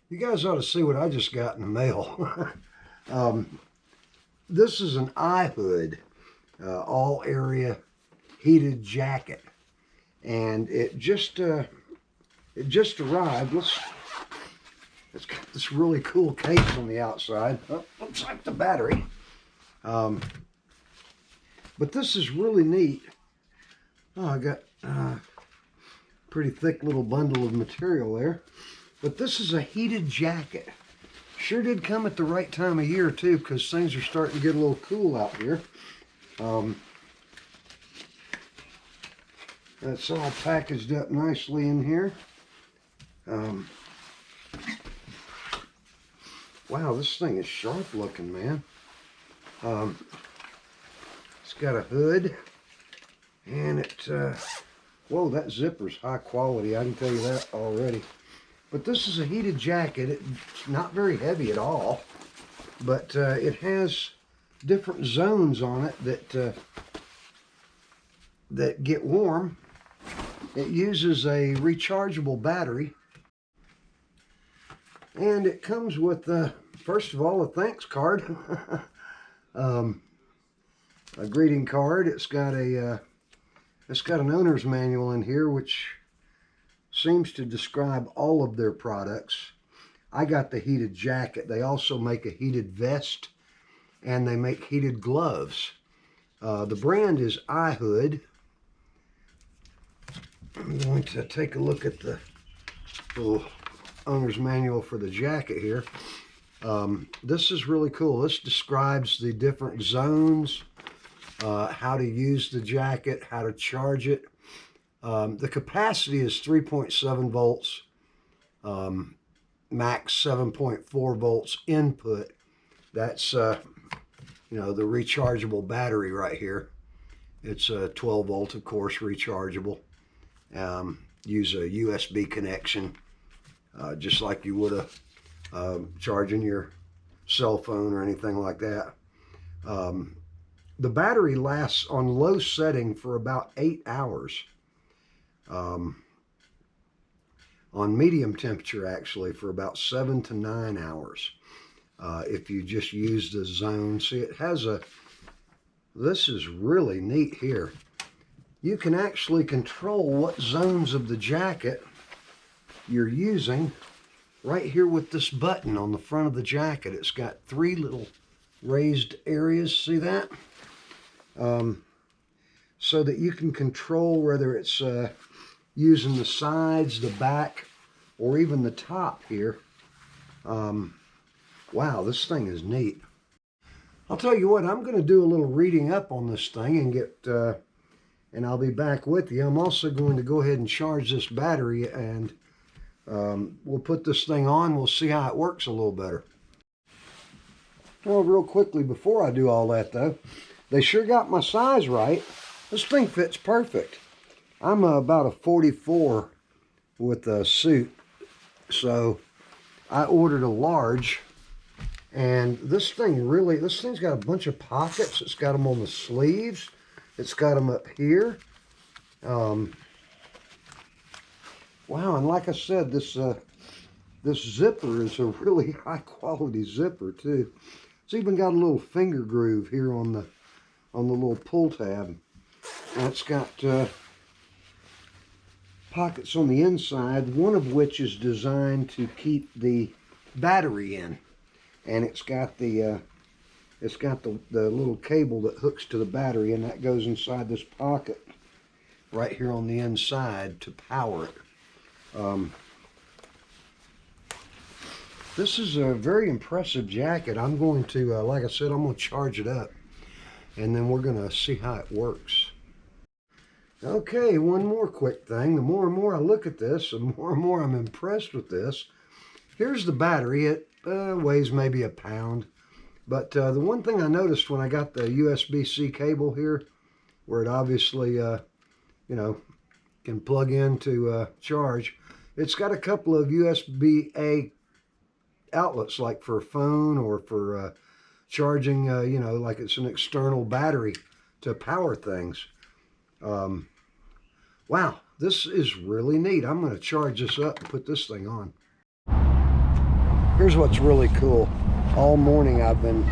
You guys ought to see what I just got in the mail. This is an iHood all area heated jacket, and it just arrived. It's got this really cool case on the outside. Oh, looks like the battery. But this is really neat. Oh, I got a pretty thick little bundle of material there. But this is a heated jacket. Sure did come at the right time of year too, because things are starting to get a little cool out here. That's all packaged up nicely in here. Wow, this thing is sharp looking, man. It's got a hood, and whoa, that zipper's high quality, I can tell you that already. But this is a heated jacket. It's not very heavy at all, but it has different zones on it that get warm. It uses a rechargeable battery, and it comes with first of all, a thanks card, a greeting card. It's got an owner's manual in here, which seems to describe all of their products. I got the heated jacket. They also make a heated vest, and they make heated gloves. The brand is iHood. I'm going to take a look at the little owner's manual for the jacket here. This is really cool. This describes the different zones, how to use the jacket, how to charge it. The capacity is 3.7 volts, max 7.4 volts input. That's, the rechargeable battery right here. It's a 12 volt, of course, rechargeable. Use a USB connection, just like you would charging your cell phone or anything like that. The battery lasts on low setting for about 8 hours. On medium temperature, actually, for about 7 to 9 hours. If you just use the zone. See, it has this is really neat here. You can actually control what zones of the jacket you're using right here with this button on the front of the jacket. It's got 3 little raised areas, see that? So that you can control whether it's using the sides, the back, or even the top here. Wow, this thing is neat. I'll tell you what, I'm going to do a little reading up on this thing and and I'll be back with you. I'm also going to go ahead and charge this battery, and we'll put this thing on. We'll see how it works a little better. Well, real quickly before I do all that though, they sure got my size right. This thing fits perfect. I'm about a 44 with a suit, so I ordered a large, and this thing's got a bunch of pockets. It's got them on the sleeves. It's got them up here. Wow, and like I said, this zipper is a really high quality zipper too. It's even got a little finger groove here on the little pull tab. And it's got pockets on the inside, one of which is designed to keep the battery in, and it's got the little cable that hooks to the battery, and that goes inside this pocket right here on the inside to power it. This is a very impressive jacket. I'm going to, like I said, I'm going to charge it up, and then we're going to see how it works. Okay, one more quick thing. The more and more I look at this, the more and more I'm impressed with this. Here's the battery. It weighs maybe a pound. But the one thing I noticed when I got the USB-C cable here, where it obviously, can plug into charge, it's got a couple of USB-A outlets, like for a phone or for charging, like it's an external battery to power things. Wow, this is really neat. I'm going to charge this up and put this thing on. Here's what's really cool. All morning I've been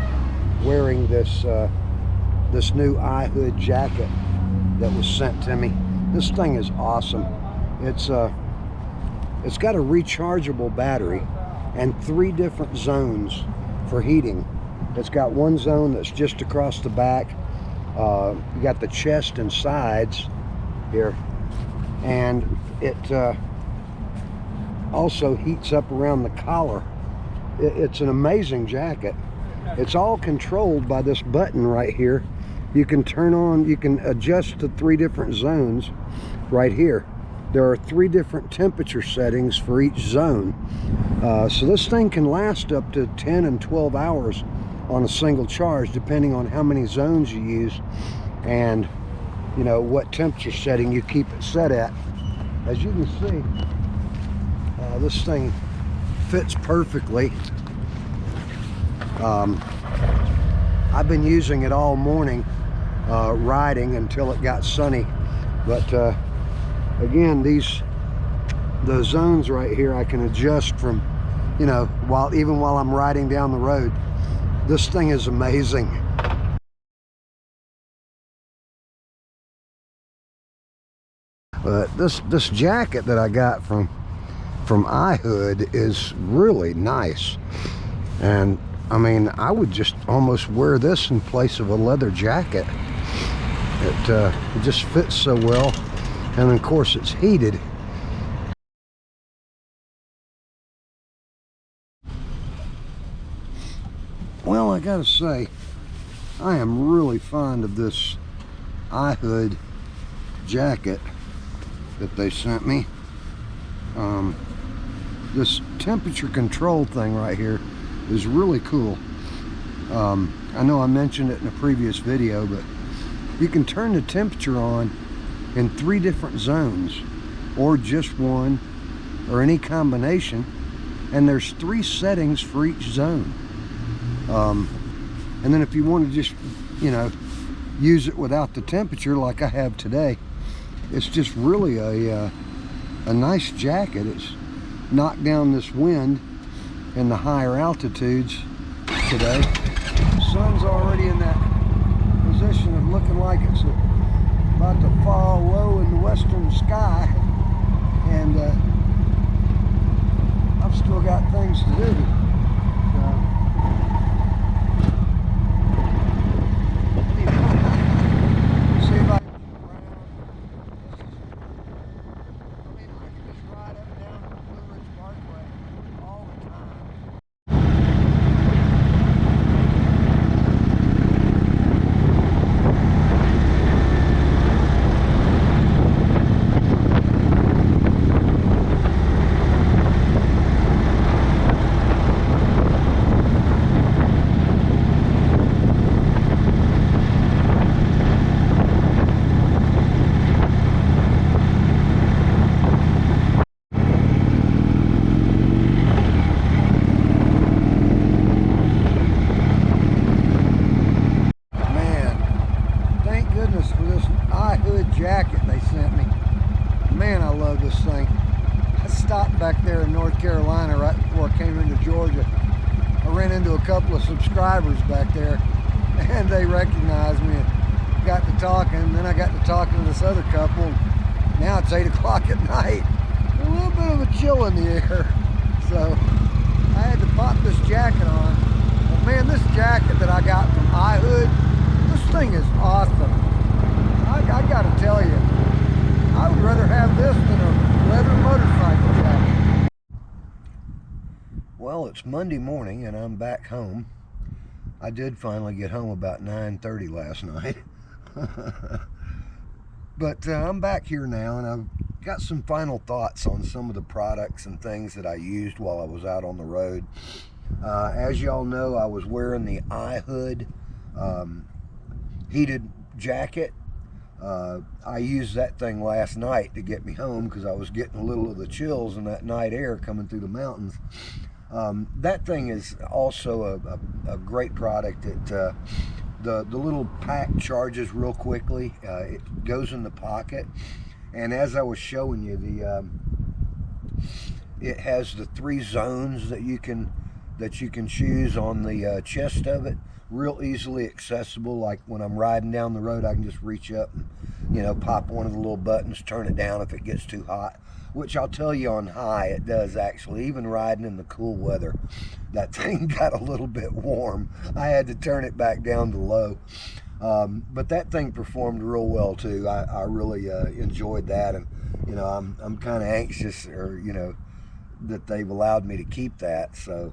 wearing this this new iHood jacket that was sent to me. This thing is awesome. It's got a rechargeable battery and 3 different zones for heating. It's got one zone that's just across the back. You got the chest and sides here, and it also heats up around the collar. It's an amazing jacket. It's all controlled by this button right here. You can turn on, you can adjust the 3 different zones right here. There are 3 different temperature settings for each zone. So this thing can last up to 10 and 12 hours on a single charge, depending on how many zones you use and, you know, what temperature setting you keep it set at. As you can see, this thing fits perfectly. I've been using it all morning, riding until it got sunny. But again, the zones right here I can adjust from, you know, even while I'm riding down the road. This thing is amazing. But this jacket that I got from iHood is really nice, and I mean, I would just almost wear this in place of a leather jacket. It just fits so well, and of course it's heated. Well, I gotta say, I am really fond of this iHood jacket that they sent me. This temperature control thing right here is really cool. I know I mentioned it in a previous video, but you can turn the temperature on in 3 different zones, or just one, or any combination, and there's 3 settings for each zone. And then if you want to just, you know, use it without the temperature like I have today, it's just really a nice jacket. It's knocked down this wind in the higher altitudes today. The sun's already in that position of looking like it's about to fall low in the western sky, and I've still got things to do. See if I can just ride up and down Blue Ridge Parkway all the time. Jacket they sent me. Man, I love this thing. I stopped back there in North Carolina right before I came into Georgia. I ran into a couple of subscribers back there, and they recognized me and got to talking. And then I got to talking to this other couple. Now it's 8 o'clock at night. A little bit of a chill in the air, so I had to pop this jacket on. But man, this jacket that I got from iHood, this thing is awesome. I gotta tell you, I would rather have this than a leather motorcycle jacket. Well, it's Monday morning and I'm back home. I did finally get home about 9:30 last night. But I'm back here now, and I've got some final thoughts on some of the products and things that I used while I was out on the road. As y'all know, I was wearing the iHood heated jacket. I used that thing last night to get me home because I was getting a little of the chills in that night air coming through the mountains. That thing is also a great product. The little pack charges real quickly. It goes in the pocket, and as I was showing you, it has the 3 zones that you can that you can choose on the chest of it. Real easily accessible. Like when I'm riding down the road, I can just reach up and, you know, pop one of the little buttons, turn it down if it gets too hot. Which I'll tell you, on high it does actually. Even riding in the cool weather, that thing got a little bit warm. I had to turn it back down to low. But that thing performed real well too. I really enjoyed that, and you know, I'm kind of anxious, or you know, that they've allowed me to keep that. So